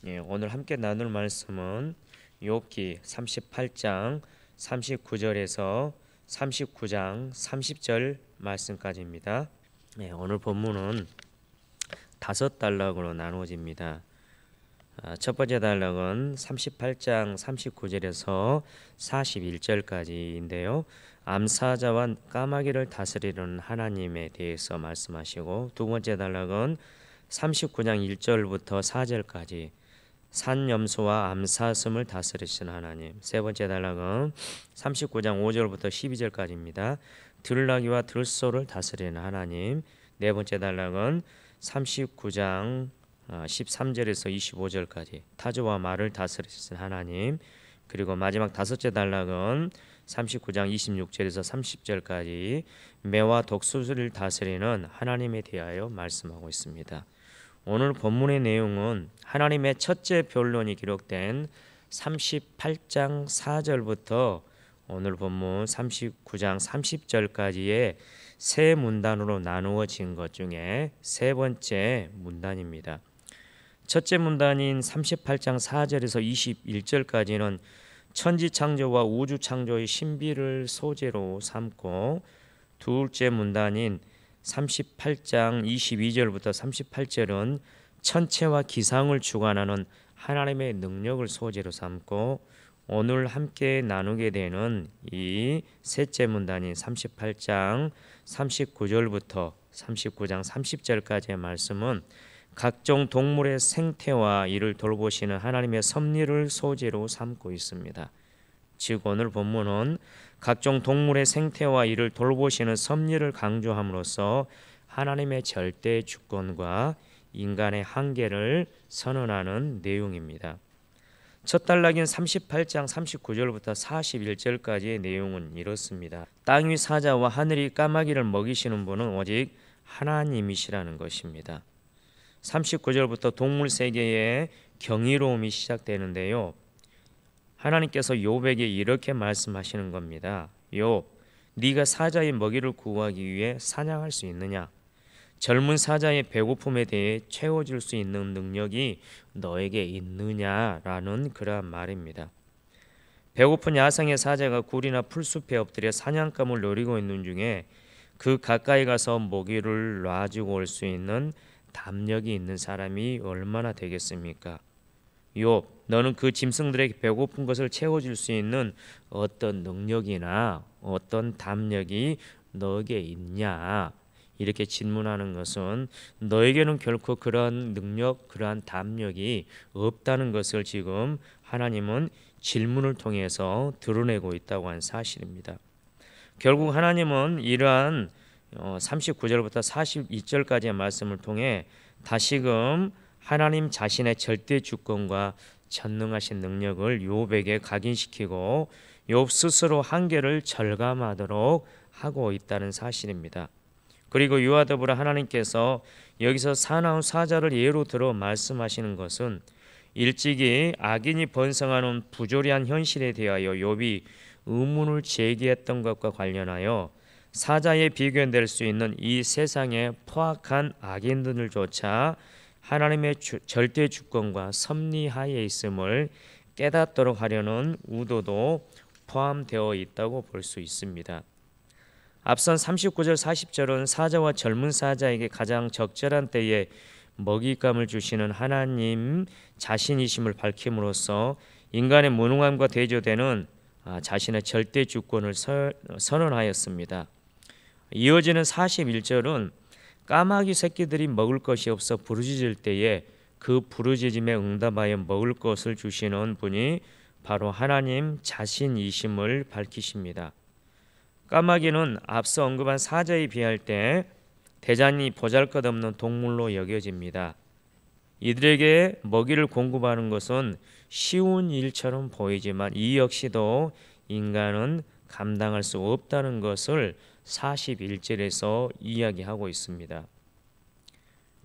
오늘 함께 나눌 말씀은 욥기 38장 39절에서 39장 30절 말씀까지입니다. 오늘 본문은 5단락으로 나누어집니다. 첫 번째 단락은 38장 39절에서 41절까지인데요. 암사자와 까마귀를 다스리는 하나님에 대해서 말씀하시고, 두 번째 단락은 39장 1절부터 4절까지 산염소와 암사슴을 다스리시는 하나님. 세 번째 단락은 39장 5절부터 12절까지입니다. 들나귀와 들소를 다스리는 하나님. 네 번째 단락은 39장 13절에서 25절까지 타조와 말을 다스리시는 하나님. 그리고 마지막 다섯째 단락은 39장 26절에서 30절까지 매와 독수리를 다스리는 하나님에 대하여 말씀하고 있습니다. 오늘 본문의 내용은 하나님의 첫째 변론이 기록된 38장 4절부터 오늘 본문 39장 30절까지의 세 문단으로 나누어진 것 중에 세 번째 문단입니다. 첫째 문단인 38장 4절에서 21절까지는 천지 창조와 우주 창조의 신비를 소재로 삼고, 둘째 문단인 38장 22절부터 38절은 천체와 기상을 주관하는 하나님의 능력을 소재로 삼고, 오늘 함께 나누게 되는 이 셋째 문단인 38장 39절부터 39장 30절까지의 말씀은 각종 동물의 생태와 이를 돌보시는 하나님의 섭리를 소재로 삼고 있습니다. 즉 오늘 본문은 각종 동물의 생태와 이를 돌보시는 섭리를 강조함으로써 하나님의 절대 주권과 인간의 한계를 선언하는 내용입니다. 첫 단락인 38장 39절부터 41절까지의 내용은 이렇습니다. 땅 위 사자와 하늘이 까마귀를 먹이시는 분은 오직 하나님이시라는 것입니다. 39절부터 동물 세계의 경이로움이 시작되는데요. 하나님께서 욥에게 이렇게 말씀하시는 겁니다. 욥, 네가 사자의 먹이를 구하기 위해 사냥할 수 있느냐? 젊은 사자의 배고픔에 대해 채워줄 수 있는 능력이 너에게 있느냐라는 그러한 말입니다. 배고픈 야생의 사자가 굴이나 풀숲에 엎드려 사냥감을 노리고 있는 중에 그 가까이 가서 먹이를 놔주고 올 수 있는 담력이 있는 사람이 얼마나 되겠습니까? 욥, 너는 그 짐승들에게 배고픈 것을 채워줄 수 있는 어떤 능력이나 어떤 담력이 너에게 있냐? 이렇게 질문하는 것은 너에게는 결코 그러한 능력, 그러한 담력이 없다는 것을 지금 하나님은 질문을 통해서 드러내고 있다고 하는 사실입니다. 결국 하나님은 이러한 39절부터 42절까지의 말씀을 통해 다시금 하나님 자신의 절대 주권과 전능하신 능력을 욥에게 각인시키고 욥 스스로 한계를 절감하도록 하고 있다는 사실입니다. 그리고 이와 더불어 하나님께서 여기서 사나운 사자를 예로 들어 말씀하시는 것은 일찍이 악인이 번성하는 부조리한 현실에 대하여 욥이 의문을 제기했던 것과 관련하여 사자에 비교될 수 있는 이 세상의 포악한 악인들조차 하나님의 절대 주권과 섭리하에 있음을 깨닫도록 하려는 의도도 포함되어 있다고 볼 수 있습니다. 앞선 39절 40절은 사자와 젊은 사자에게 가장 적절한 때에 먹잇감을 주시는 하나님 자신이심을 밝힘으로써 인간의 무능함과 대조되는 자신의 절대 주권을 선언하였습니다. 이어지는 41절은 까마귀 새끼들이 먹을 것이 없어 부르짖을 때에 그 부르짖음에 응답하여 먹을 것을 주시는 분이 바로 하나님 자신이심을 밝히십니다. 까마귀는 앞서 언급한 사자에 비할 때 대단히 보잘것없는 동물로 여겨집니다. 이들에게 먹이를 공급하는 것은 쉬운 일처럼 보이지만 이 역시도 인간은 감당할 수 없다는 것을 41절에서 이야기하고 있습니다.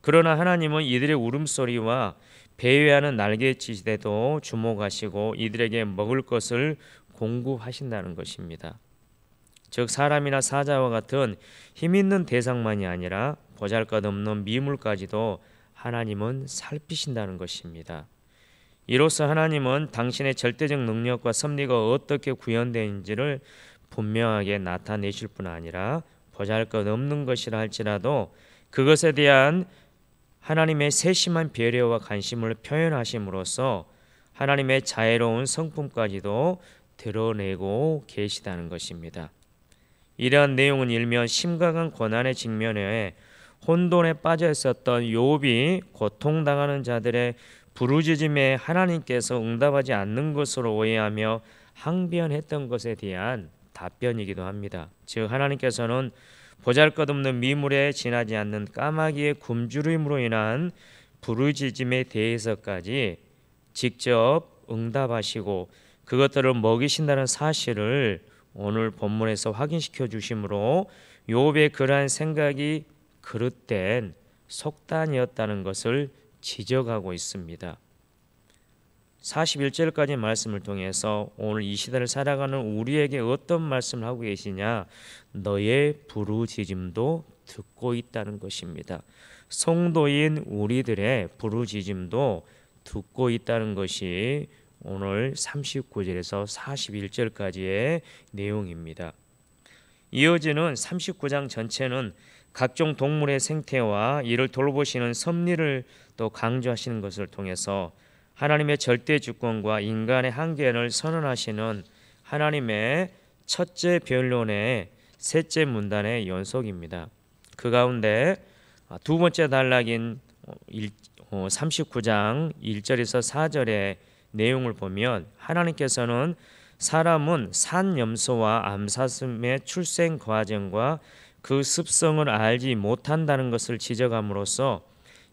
그러나 하나님은 이들의 울음소리와 배회하는 날갯짓에도 주목하시고 이들에게 먹을 것을 공급하신다는 것입니다. 즉 사람이나 사자와 같은 힘있는 대상만이 아니라 보잘것없는 미물까지도 하나님은 살피신다는 것입니다. 이로써 하나님은 당신의 절대적 능력과 섭리가 어떻게 구현되는지를 분명하게 나타내실 뿐 아니라 보잘것없는 것이라 할지라도 그것에 대한 하나님의 세심한 배려와 관심을 표현하심으로써 하나님의 자애로운 성품까지도 드러내고 계시다는 것입니다. 이러한 내용은 일면 심각한 고난의 직면에 혼돈에 빠져 있었던 욥이 고통당하는 자들의 부르짖음에 하나님께서 응답하지 않는 것으로 오해하며 항변했던 것에 대한 답변이기도 합니다. 즉 하나님께서는 보잘것없는 미물에 지나지 않는 까마귀의 굶주림으로 인한 부르짖음에 대해서까지 직접 응답하시고 그것들을 먹이신다는 사실을 오늘 본문에서 확인시켜 주심으로 욥의 그러한 생각이 그릇된 속단이었다는 것을 지적하고 있습니다. 41절까지 말씀을 통해서 오늘 이 시대를 살아가는 우리에게 어떤 말씀을 하고 계시냐? 너의 부르짖음도 듣고 있다는 것입니다. 성도인 우리들의 부르짖음도 듣고 있다는 것이 오늘 39절에서 41절까지의 내용입니다. 이어지는 39장 전체는 각종 동물의 생태와 이를 돌보시는 섭리를 또 강조하시는 것을 통해서 하나님의 절대 주권과 인간의 한계를 선언하시는 하나님의 첫째 변론의 셋째 문단의 연속입니다. 그 가운데 두 번째 단락인 39장 1절에서 4절의 내용을 보면 하나님께서는 사람은 산염소와 암사슴의 출생 과정과 그 습성을 알지 못한다는 것을 지적함으로써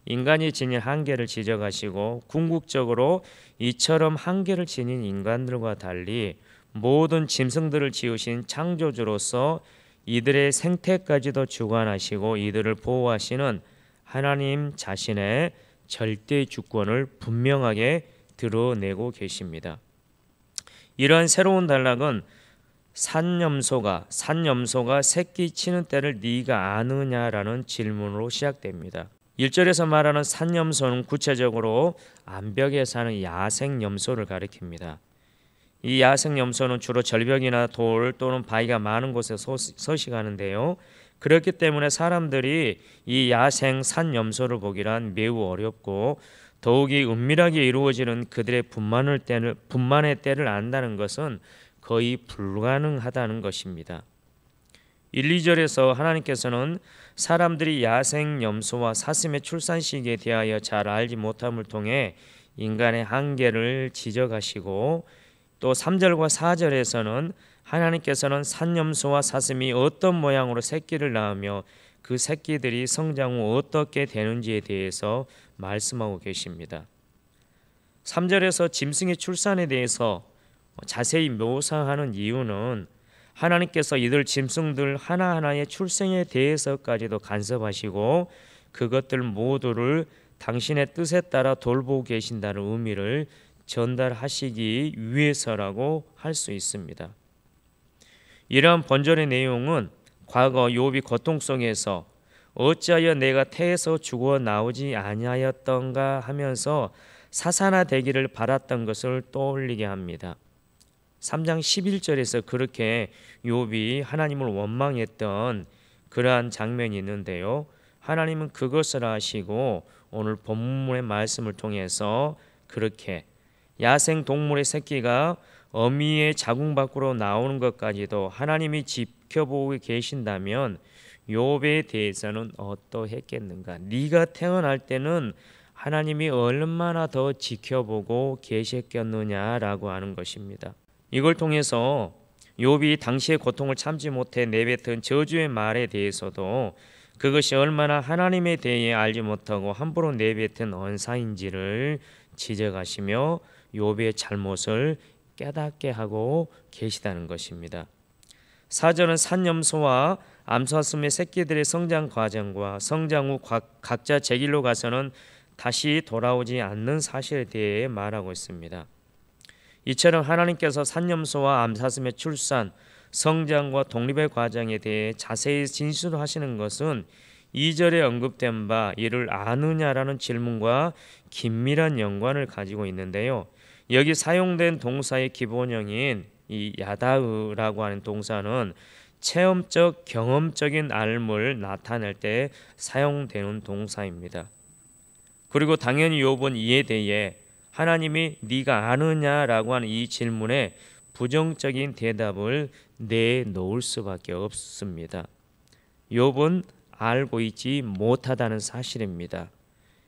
인간이 지닌 한계를 지적하시고 궁극적으로 이처럼 한계를 지닌 인간들과 달리 모든 짐승들을 지으신 창조주로서 이들의 생태까지도 주관하시고 이들을 보호하시는 하나님 자신의 절대 주권을 분명하게 드러내고 계십니다. 이러한 새로운 단락은 산염소가 새끼 치는 때를 네가 아느냐라는 질문으로 시작됩니다. 1절에서 말하는 산염소는 구체적으로 암벽에 사는 야생염소를 가리킵니다. 이 야생염소는 주로 절벽이나 돌 또는 바위가 많은 곳에 서식하는데요. 그렇기 때문에 사람들이 이 야생 산염소를 보기란 매우 어렵고 더욱이 은밀하게 이루어지는 그들의 분만의 때를 안다는 것은 거의 불가능하다는 것입니다. 1, 2절에서 하나님께서는 사람들이 야생 염소와 사슴의 출산 시기에 대하여 잘 알지 못함을 통해 인간의 한계를 지적하시고 또 3절과 4절에서는 하나님께서는 산염소와 사슴이 어떤 모양으로 새끼를 낳으며 그 새끼들이 성장 후 어떻게 되는지에 대해서 말씀하고 계십니다. 3절에서 짐승의 출산에 대해서 자세히 묘사하는 이유는 하나님께서 이들 짐승들 하나하나의 출생에 대해서까지도 간섭하시고 그것들 모두를 당신의 뜻에 따라 돌보고 계신다는 의미를 전달하시기 위해서라고 할 수 있습니다. 이러한 번절의 내용은 과거 욥이 고통 속에서 어찌하여 내가 태에서 죽어 나오지 아니하였던가 하면서 사사나되기를 바랐던 것을 떠올리게 합니다. 3장 11절에서 그렇게 욥이 하나님을 원망했던 그러한 장면이 있는데요. 하나님은 그것을 아시고 오늘 본문의 말씀을 통해서 그렇게 야생 동물의 새끼가 어미의 자궁 밖으로 나오는 것까지도 하나님이 지켜보고 계신다면 욥에 대해서는 어떠했겠는가? 네가 태어날 때는 하나님이 얼마나 더 지켜보고 계셨겠느냐라고 하는 것입니다. 이걸 통해서 욥이 당시의 고통을 참지 못해 내뱉은 저주의 말에 대해서도 그것이 얼마나 하나님에 대해 알지 못하고 함부로 내뱉은 언사인지를 지적하시며 욥의 잘못을 깨닫게 하고 계시다는 것입니다. 4절은 산염소와 암사슴의 새끼들의 성장 과정과 성장 후 각자 제 길로 가서는 다시 돌아오지 않는 사실에 대해 말하고 있습니다. 이처럼 하나님께서 산염소와 암사슴의 출산, 성장과 독립의 과정에 대해 자세히 진술하시는 것은 2절에 언급된 바 이를 아느냐라는 질문과 긴밀한 연관을 가지고 있는데요. 여기 사용된 동사의 기본형인 이 야다으라고 하는 동사는 체험적, 경험적인 알을 나타낼 때 사용되는 동사입니다. 그리고 당연히 욥은 이에 대해 하나님이 네가 아느냐라고 하는 이 질문에 부정적인 대답을 내놓을 수밖에 없습니다. 욥은 알고 있지 못하다는 사실입니다.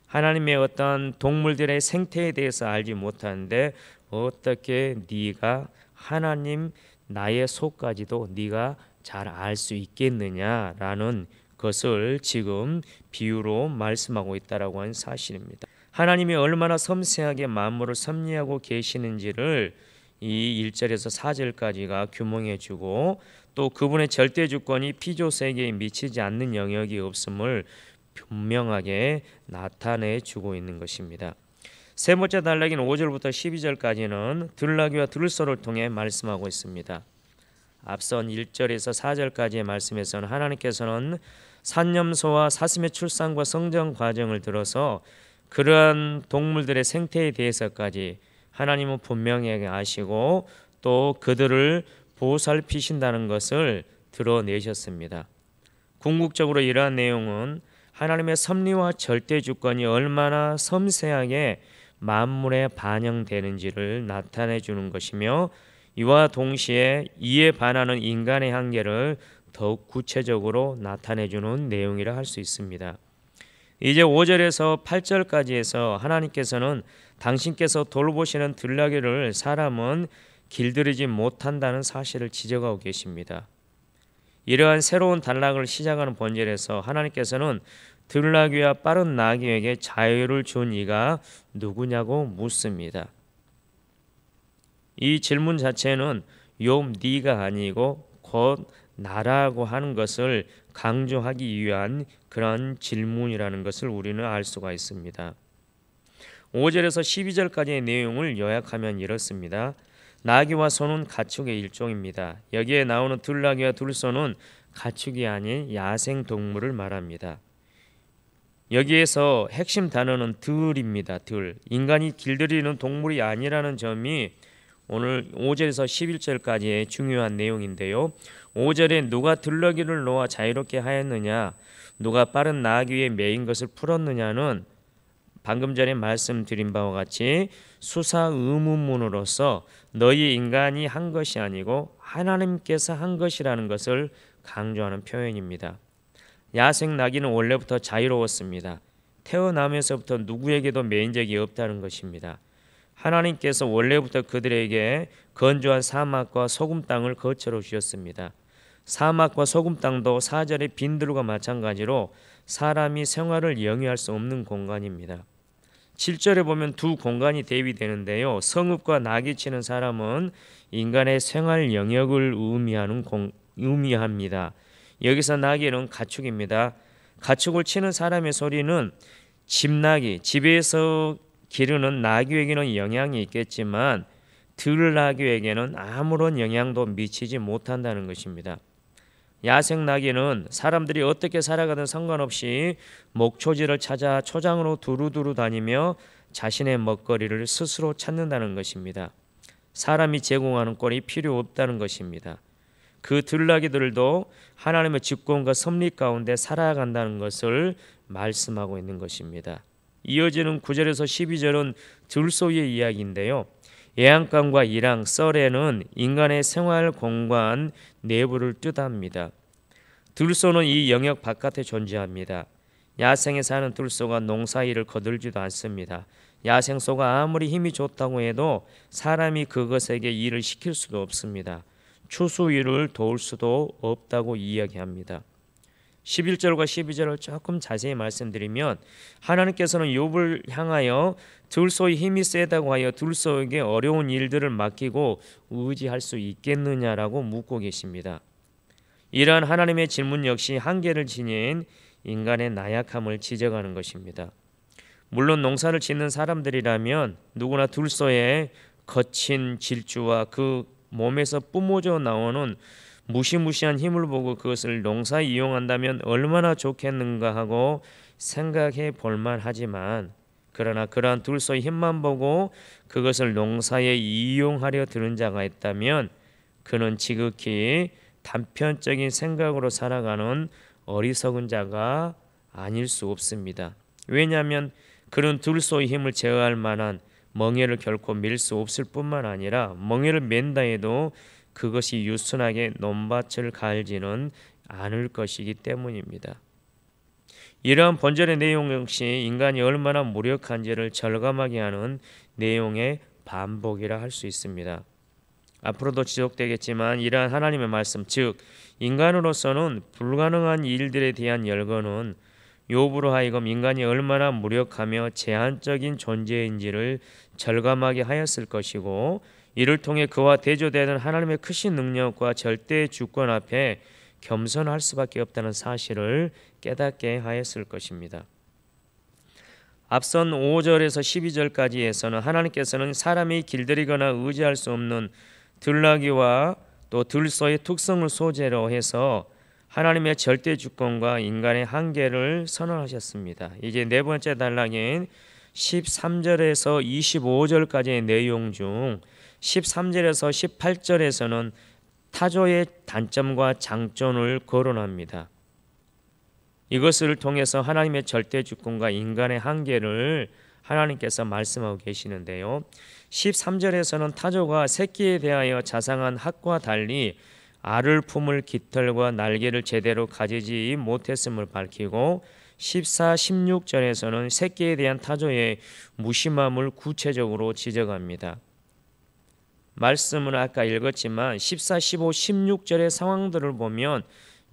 하나님의 어떤 동물들의 생태에 대해서 알지 못하는데 어떻게 네가 하나님 나의 속까지도 네가 잘 알 수 있겠느냐라는 것을 지금 비유로 말씀하고 있다라고 하는 사실입니다. 하나님이 얼마나 섬세하게 만물을 섭리하고 계시는지를 이 1절에서 4절까지가 규명해 주고 또 그분의 절대 주권이 피조 세계에 미치지 않는 영역이 없음을 분명하게 나타내 주고 있는 것입니다. 세 번째 단락인 5절부터 12절까지는 들나귀와 들소를 통해 말씀하고 있습니다. 앞선 1절에서 4절까지의 말씀에서는 하나님께서는 산염소와 사슴의 출산과 성장 과정을 들어서 그러한 동물들의 생태에 대해서까지 하나님은 분명하게 아시고 또 그들을 보살피신다는 것을 드러내셨습니다. 궁극적으로 이러한 내용은 하나님의 섭리와 절대 주권이 얼마나 섬세하게 만물에 반영되는지를 나타내 주는 것이며 이와 동시에 이에 반하는 인간의 한계를 더욱 구체적으로 나타내 주는 내용이라 할 수 있습니다. 이제 5절에서 8절까지에서 하나님께서는 당신께서 돌보시는 들나귀를 사람은 길들이지 못한다는 사실을 지적하고 계십니다. 이러한 새로운 단락을 시작하는 본절에서 하나님께서는 들나귀와 빠른 나귀에게 자유를 준 이가 누구냐고 묻습니다. 이 질문 자체는 욥 네가 아니고 곧 나라고 하는 것을 강조하기 위한 그런 질문이라는 것을 우리는 알 수가 있습니다. 5절에서 12절까지의 내용을 요약하면 이렇습니다. 나귀와 소는 가축의 일종입니다. 여기에 나오는 들나귀와 들소는 가축이 아닌 야생 동물을 말합니다. 여기에서 핵심 단어는 들입니다. 들. 인간이 길들이는 동물이 아니라는 점이 오늘 5절에서 11절까지의 중요한 내용인데요. 5절에 누가 들나귀를 놓아 자유롭게 하였느냐, 누가 빠른 나귀에 매인 것을 풀었느냐는 방금 전에 말씀드린 바와 같이 수사 의문문으로서 너희 인간이 한 것이 아니고 하나님께서 한 것이라는 것을 강조하는 표현입니다. 야생 나귀는 원래부터 자유로웠습니다. 태어나면서부터 누구에게도 매인 적이 없다는 것입니다. 하나님께서 원래부터 그들에게 건조한 사막과 소금 땅을 거처로 주셨습니다. 사막과 소금 땅도 4절의 빈들과 마찬가지로 사람이 생활을 영위할 수 없는 공간입니다. 7절에 보면 두 공간이 대비되는데요. 성읍과 나귀 치는 사람은 인간의 생활 영역을 의미합니다. 여기서 나귀는 가축입니다. 가축을 치는 사람의 소리는 집나귀, 집에서 기르는 나귀에게는 영향이 있겠지만 들나귀에게는 아무런 영향도 미치지 못한다는 것입니다. 야생 나귀는 사람들이 어떻게 살아가든 상관없이 목초지를 찾아 초장으로 두루두루 다니며 자신의 먹거리를 스스로 찾는다는 것입니다. 사람이 제공하는 꼴이 필요 없다는 것입니다. 그 들나귀들도 하나님의 주권과 섭리 가운데 살아간다는 것을 말씀하고 있는 것입니다. 이어지는 9절에서 12절은 들소의 이야기인데요. 애양간과 일항, 썰에는 인간의 생활 공간 내부를 뜻합니다. 들소는 이 영역 바깥에 존재합니다. 야생에 사는 들소가 농사일을 거들지도 않습니다. 야생소가 아무리 힘이 좋다고 해도 사람이 그것에게 일을 시킬 수도 없습니다. 추수일을 도울 수도 없다고 이야기합니다. 11절과 12절을 조금 자세히 말씀드리면 하나님께서는 욥을 향하여 들소의 힘이 세다고 하여 들소에게 어려운 일들을 맡기고 의지할 수 있겠느냐라고 묻고 계십니다. 이러한 하나님의 질문 역시 한계를 지닌 인간의 나약함을 지적하는 것입니다. 물론 농사를 짓는 사람들이라면 누구나 들소의 거친 질주와 그 몸에서 뿜어져 나오는 무시무시한 힘을 보고 그것을 농사에 이용한다면 얼마나 좋겠는가 하고 생각해 볼만 하지만, 그러나 그러한 둘소의 힘만 보고 그것을 농사에 이용하려 드는 자가 있다면 그는 지극히 단편적인 생각으로 살아가는 어리석은 자가 아닐 수 없습니다. 왜냐하면 그는 둘소의 힘을 제어할 만한 멍에를 결코 밀 수 없을 뿐만 아니라 멍에를 맨다 해도 그것이 유순하게 논밭을 갈지는 않을 것이기 때문입니다. 이러한 본절의 내용 역시 인간이 얼마나 무력한지를 절감하게 하는 내용의 반복이라 할 수 있습니다. 앞으로도 지속되겠지만 이러한 하나님의 말씀, 즉 인간으로서는 불가능한 일들에 대한 열거는 욥으로 하여금 인간이 얼마나 무력하며 제한적인 존재인지를 절감하게 하였을 것이고, 이를 통해 그와 대조되는 하나님의 크신 능력과 절대 주권 앞에 겸손할 수밖에 없다는 사실을 깨닫게 하였을 것입니다. 앞선 5절에서 12절까지에서는 하나님께서는 사람이 길들이거나 의지할 수 없는 들나귀와 또 들소의 특성을 소재로 해서 하나님의 절대 주권과 인간의 한계를 선언하셨습니다. 이제 네 번째 단락인 13절에서 25절까지의 내용 중 13절에서 18절에서는 타조의 단점과 장점을 거론합니다. 이것을 통해서 하나님의 절대 주권과 인간의 한계를 하나님께서 말씀하고 계시는데요. 13절에서는 타조가 새끼에 대하여 자상한 학과 달리 알을 품을 깃털과 날개를 제대로 가지지 못했음을 밝히고, 14, 16절에서는 새끼에 대한 타조의 무심함을 구체적으로 지적합니다. 말씀은 아까 읽었지만 14, 15, 16절의 상황들을 보면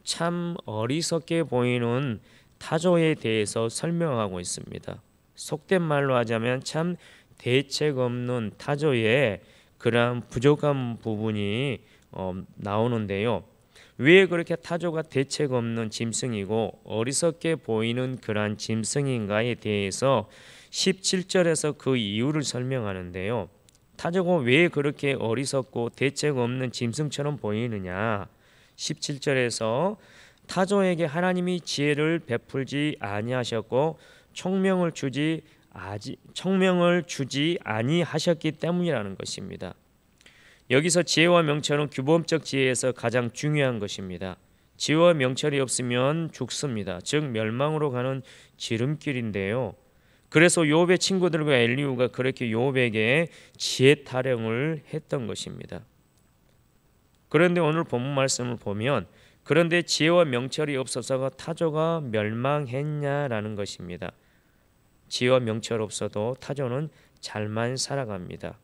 참 어리석게 보이는 타조에 대해서 설명하고 있습니다. 속된 말로 하자면 참 대책 없는 타조의 그러한 부족한 부분이 나오는데요. 왜 그렇게 타조가 대책 없는 짐승이고 어리석게 보이는 그러한 짐승인가에 대해서 17절에서 그 이유를 설명하는데요. 타조가 왜 그렇게 어리석고 대책 없는 짐승처럼 보이느냐? 17절에서 타조에게 하나님이 지혜를 베풀지 아니하셨고 총명을 주지 아니하셨기 때문이라는 것입니다. 여기서 지혜와 명철은 규범적 지혜에서 가장 중요한 것입니다. 지혜와 명철이 없으면 죽습니다. 즉 멸망으로 가는 지름길인데요. 그래서 욥의 친구들과 엘리후가 그렇게 욥에게 지혜 타령을 했던 것입니다. 그런데 오늘 본문 말씀을 보면 그런데 지혜와 명철이 없어서 타조가 멸망했냐라는 것입니다. 지혜와 명철 없어도 타조는 잘만 살아갑니다.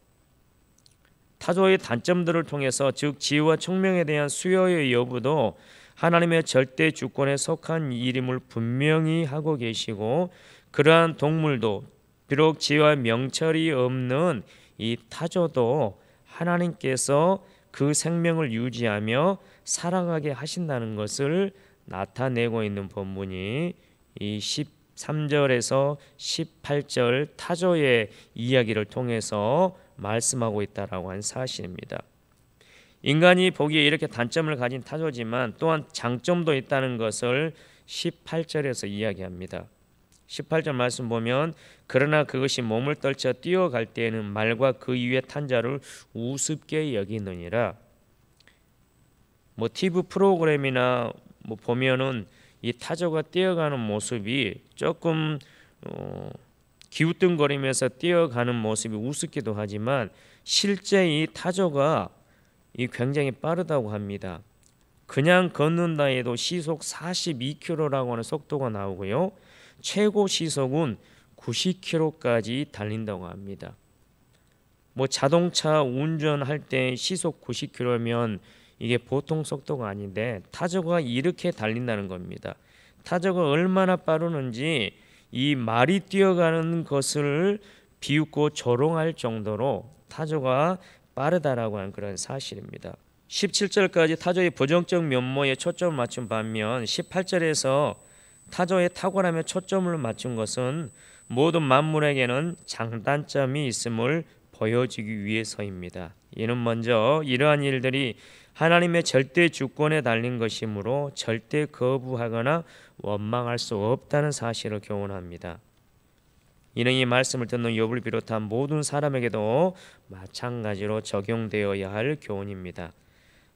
타조의 단점들을 통해서 즉 지혜와 총명에 대한 수요의 여부도 하나님의 절대 주권에 속한 일임을 분명히 하고 계시고, 그러한 동물도 비록 지혜와 명철이 없는 이 타조도 하나님께서 그 생명을 유지하며 살아가게 하신다는 것을 나타내고 있는 본문이 이 13절에서 18절 타조의 이야기를 통해서 말씀하고 있다라고 한 사실입니다. 인간이 보기에 이렇게 단점을 가진 타조지만 또한 장점도 있다는 것을 18절에서 이야기합니다. 18절 말씀 보면 그러나 그것이 몸을 떨쳐 뛰어갈 때에는 말과 그 위에 탄 자를 우습게 여기느니라. TV 프로그램이나 보면은 이 타조가 뛰어가는 모습이 조금 기우뚱거리면서 뛰어가는 모습이 우습기도 하지만 실제 이 타조가 굉장히 빠르다고 합니다. 그냥 걷는다 해도 시속 42km라고 하는 속도가 나오고요. 최고 시속은 90km까지 달린다고 합니다. 자동차 운전할 때 시속 90km면 이게 보통 속도가 아닌데 타조가 이렇게 달린다는 겁니다. 타조가 얼마나 빠르는지 이 말이 뛰어가는 것을 비웃고 조롱할 정도로 타조가 빠르다라고 하는 그런 사실입니다. 17절까지 타조의 부정적 면모에 초점을 맞춘 반면 18절에서 타조의 탁월함에 초점을 맞춘 것은 모든 만물에게는 장단점이 있음을 보여주기 위해서입니다. 이는 먼저 이러한 일들이 하나님의 절대 주권에 달린 것이므로 절대 거부하거나 원망할 수 없다는 사실을 교훈합니다. 이는 이 말씀을 듣는 욥을 비롯한 모든 사람에게도 마찬가지로 적용되어야 할 교훈입니다.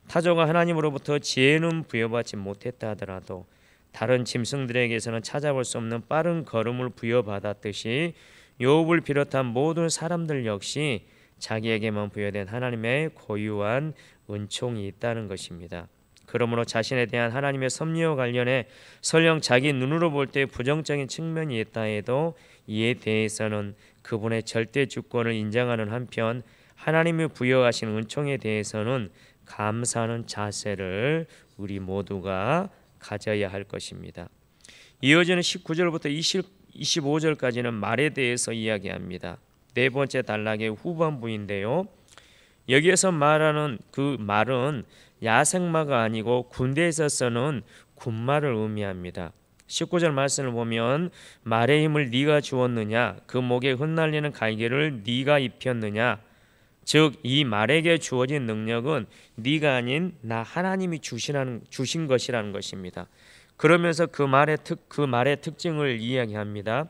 타조가 하나님으로부터 지혜는 부여받지 못했다 하더라도 다른 짐승들에게서는 찾아볼 수 없는 빠른 걸음을 부여받았듯이 욥을 비롯한 모든 사람들 역시 자기에게만 부여된 하나님의 고유한 은총이 있다는 것입니다. 그러므로 자신에 대한 하나님의 섭리와 관련해 설령 자기 눈으로 볼 때 부정적인 측면이 있다 해도 이에 대해서는 그분의 절대 주권을 인정하는 한편 하나님이 부여하신 은총에 대해서는 감사하는 자세를 우리 모두가 가져야 할 것입니다. 이어지는 19절부터 25절까지는 말에 대해서 이야기합니다. 네 번째 단락의 후반부인데요. 여기에서 말하는 그 말은 야생마가 아니고 군대에서 쓰는 군말을 의미합니다. 19절 말씀을 보면 말의 힘을 네가 주었느냐, 그 목에 흩날리는 갈개를 네가 입혔느냐, 즉 이 말에게 주어진 능력은 네가 아닌 나 하나님이 주신 것이라는 것입니다. 그러면서 그 말의 특징을 이야기합니다.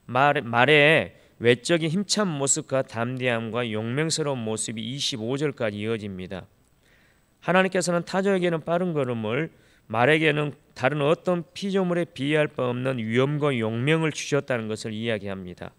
말의 외적인 힘찬 모습과 담대함과 용맹스러운 모습이 25절까지 이어집니다. 하나님께서는 타조에게는 빠른 걸음을, 말에게는 다른 어떤 피조물에 비할 바 없는 위엄과 용맹을 주셨다는 것을 이야기합니다.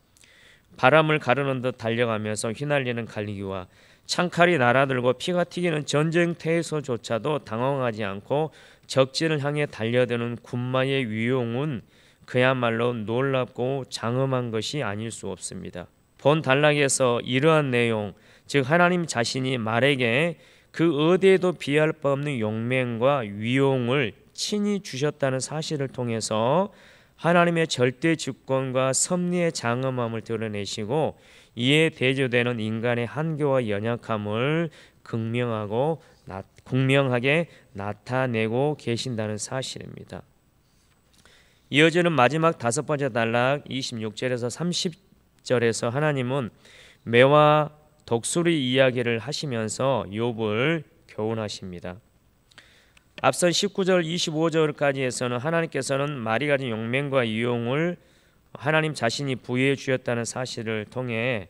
바람을 가르는 듯 달려가면서 휘날리는 갈기와 창칼이 날아들고 피가 튀기는 전쟁터에서조차도 당황하지 않고 적진을 향해 달려드는 군마의 위용은 그야말로 놀랍고 장엄한 것이 아닐 수 없습니다. 본 단락에서 이러한 내용, 즉 하나님 자신이 말에게 그 어디에도 비할 바 없는 용맹과 위용을 친히 주셨다는 사실을 통해서 하나님의 절대 주권과 섭리의 장엄함을 드러내시고 이에 대조되는 인간의 한계와 연약함을 극명하게 나타내고 계신다는 사실입니다. 이어지는 마지막 다섯 번째 단락 26절에서 30절에서 하나님은 매와 독수리 이야기를 하시면서 욥을 교훈하십니다. 앞선 19절 25절까지에서는 하나님께서는 말이 가진 용맹과 위용을 하나님 자신이 부여해 주셨다는 사실을 통해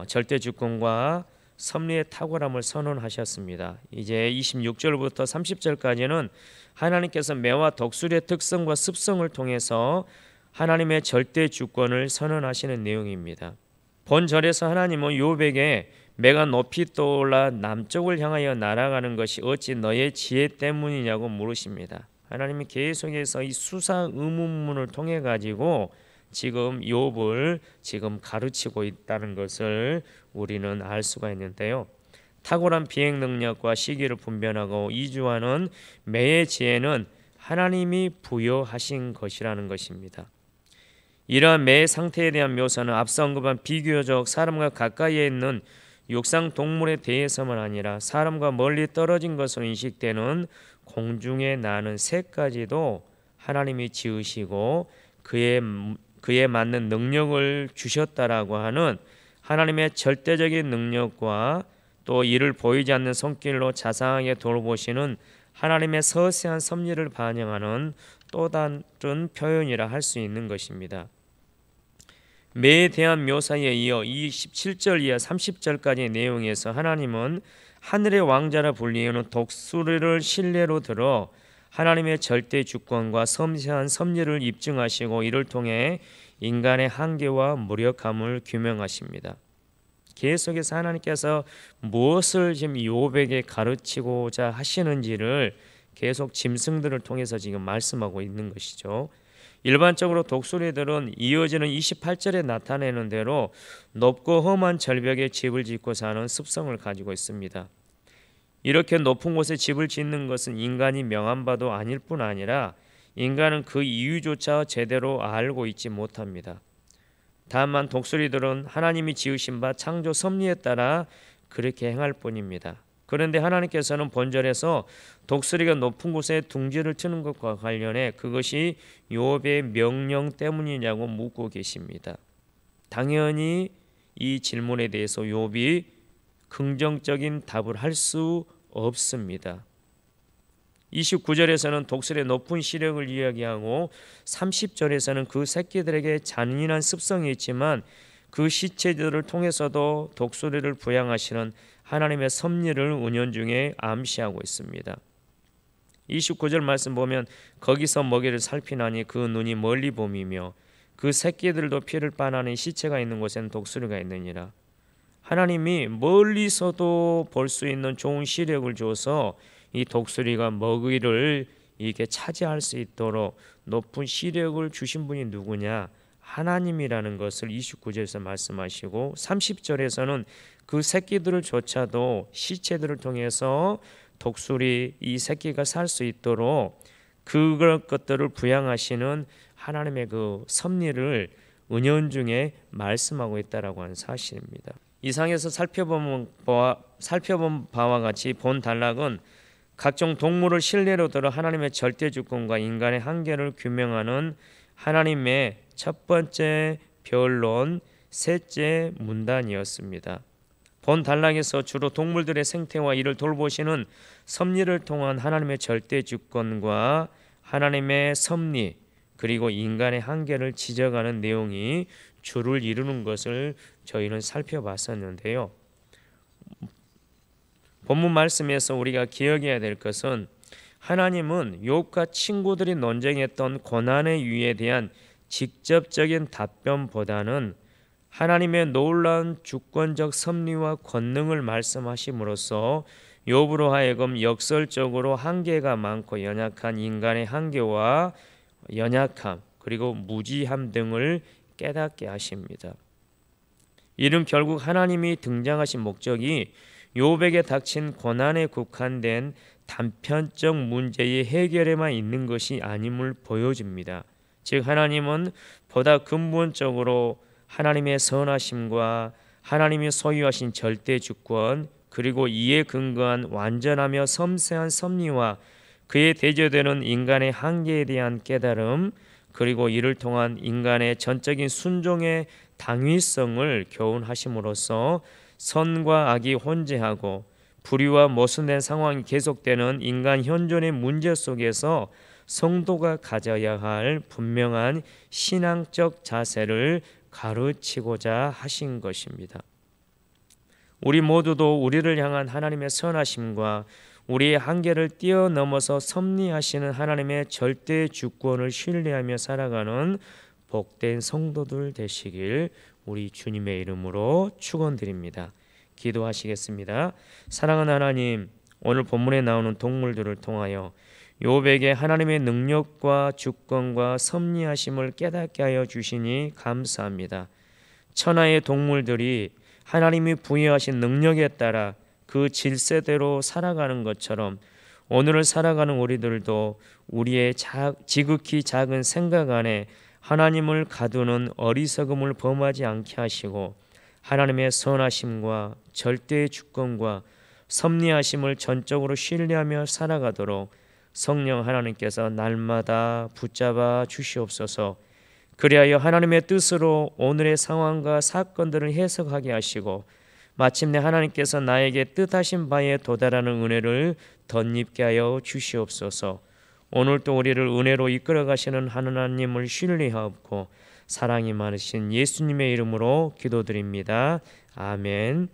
절대 주권과 섭리의 탁월함을 선언하셨습니다. 이제 26절부터 30절까지는 하나님께서 매와 독수리의 특성과 습성을 통해서 하나님의 절대 주권을 선언하시는 내용입니다. 본절에서 하나님은 욥에게 매가 높이 떠올라 남쪽을 향하여 날아가는 것이 어찌 너의 지혜 때문이냐고 물으십니다. 하나님이 계속해서 이 수사 의문문을 통해 가지고 지금 욥을 가르치고 있다는 것을 우리는 알 수가 있는데요. 탁월한 비행 능력과 시기를 분별하고 이주하는 매의 지혜는 하나님이 부여하신 것이라는 것입니다. 이러한 매의 상태에 대한 묘사는 앞서 언급한 비교적 사람과 가까이에 있는 육상 동물에 대해서만 아니라 사람과 멀리 떨어진 것으로 인식되는 공중에 나는 새까지도 하나님이 지으시고 그에 맞는 능력을 주셨다라고 하는 하나님의 절대적인 능력과 또 이를 보이지 않는 손길로 자상하게 돌보시는 하나님의 서세한 섭리를 반영하는 또 다른 표현이라 할 수 있는 것입니다. 매에 대한 묘사에 이어 27절 이하 30절까지의 내용에서 하나님은 하늘의 왕자라 불리우는 독수리를 신뢰로 들어 하나님의 절대 주권과 섬세한 섭리를 입증하시고 이를 통해 인간의 한계와 무력함을 규명하십니다. 계속해서 하나님께서 무엇을 지금 욥에게 가르치고자 하시는지를 계속 짐승들을 통해서 지금 말씀하고 있는 것이죠. 일반적으로 독수리들은 이어지는 28절에 나타내는 대로 높고 험한 절벽에 집을 짓고 사는 습성을 가지고 있습니다. 이렇게 높은 곳에 집을 짓는 것은 인간이 명한 바도 아닐 뿐 아니라 인간은 그 이유조차 제대로 알고 있지 못합니다. 다만 독수리들은 하나님이 지으신 바 창조 섭리에 따라 그렇게 행할 뿐입니다. 그런데 하나님께서는 본절에서 독수리가 높은 곳에 둥지를 트는 것과 관련해 그것이 욥의 명령 때문이냐고 묻고 계십니다. 당연히 이 질문에 대해서 욥이 긍정적인 답을 할 수 없습니다. 29절에서는 독수리의 높은 시력을 이야기하고 30절에서는 그 새끼들에게 잔인한 습성이 있지만 그 시체들을 통해서도 독수리를 부양하시는 하나님의 섭리를 은연중에 암시하고 있습니다. 29절 말씀 보면 거기서 먹이를 살피나니 그 눈이 멀리 봄이며 그 새끼들도 피를 빠나니 시체가 있는 곳에는 독수리가 있느니라. 하나님이 멀리서도 볼 수 있는 좋은 시력을 줘서 이 독수리가 먹이를 이게 차지할 수 있도록 높은 시력을 주신 분이 누구냐? 하나님이라는 것을 29절에서 말씀하시고 30절에서는 그 새끼들을 조차도 시체들을 통해서 독수리 이 새끼가 살 수 있도록 그런 것들을 부양하시는 하나님의 그 섭리를 은연중에 말씀하고 있다라고 하는 사실입니다. 이상에서 살펴본 바와 같이 본 단락은 각종 동물을 신뢰로 들어 하나님의 절대 주권과 인간의 한계를 규명하는 하나님의 첫 번째 변론, 셋째 문단이었습니다. 본 단락에서 주로 동물들의 생태와 이를 돌보시는 섭리를 통한 하나님의 절대 주권과 하나님의 섭리 그리고 인간의 한계를 지적하는 내용이 주를 이루는 것을 저희는 살펴봤었는데요. 본문 말씀에서 우리가 기억해야 될 것은 하나님은 욥과 친구들이 논쟁했던 고난의 유에 대한 직접적인 답변보다는 하나님의 놀라운 주권적 섭리와 권능을 말씀하심으로써 욥으로 하여금 역설적으로 한계가 많고 연약한 인간의 한계와 연약함 그리고 무지함 등을 깨닫게 하십니다. 이는 결국 하나님이 등장하신 목적이 욥에게 닥친 고난에 국한된 단편적 문제의 해결에만 있는 것이 아님을 보여줍니다. 즉 하나님은 보다 근본적으로 하나님의 선하심과 하나님이 소유하신 절대 주권 그리고 이에 근거한 완전하며 섬세한 섭리와 그에 대조되는 인간의 한계에 대한 깨달음 그리고 이를 통한 인간의 전적인 순종의 당위성을 교훈하심으로써 선과 악이 혼재하고 불의와 모순된 상황이 계속되는 인간 현존의 문제 속에서 성도가 가져야 할 분명한 신앙적 자세를 가르치고자 하신 것입니다. 우리 모두도 우리를 향한 하나님의 선하심과 우리의 한계를 뛰어넘어서 섭리하시는 하나님의 절대 주권을 신뢰하며 살아가는 복된 성도들 되시길 우리 주님의 이름으로 축원드립니다. 기도하시겠습니다. 사랑하는 하나님, 오늘 본문에 나오는 동물들을 통하여 욥에게 하나님의 능력과 주권과 섭리하심을 깨닫게 하여 주시니 감사합니다. 천하의 동물들이 하나님이 부여하신 능력에 따라 그 질서대로 살아가는 것처럼 오늘을 살아가는 우리들도 우리의 지극히 작은 생각 안에 하나님을 가두는 어리석음을 범하지 않게 하시고 하나님의 선하심과 절대의 주권과 섭리하심을 전적으로 신뢰하며 살아가도록 성령 하나님께서 날마다 붙잡아 주시옵소서. 그리하여 하나님의 뜻으로 오늘의 상황과 사건들을 해석하게 하시고 마침내 하나님께서 나에게 뜻하신 바에 도달하는 은혜를 덧입게 하여 주시옵소서. 오늘도 우리를 은혜로 이끌어 가시는 하나님을 신뢰하옵고 사랑이 많으신 예수님의 이름으로 기도드립니다. 아멘.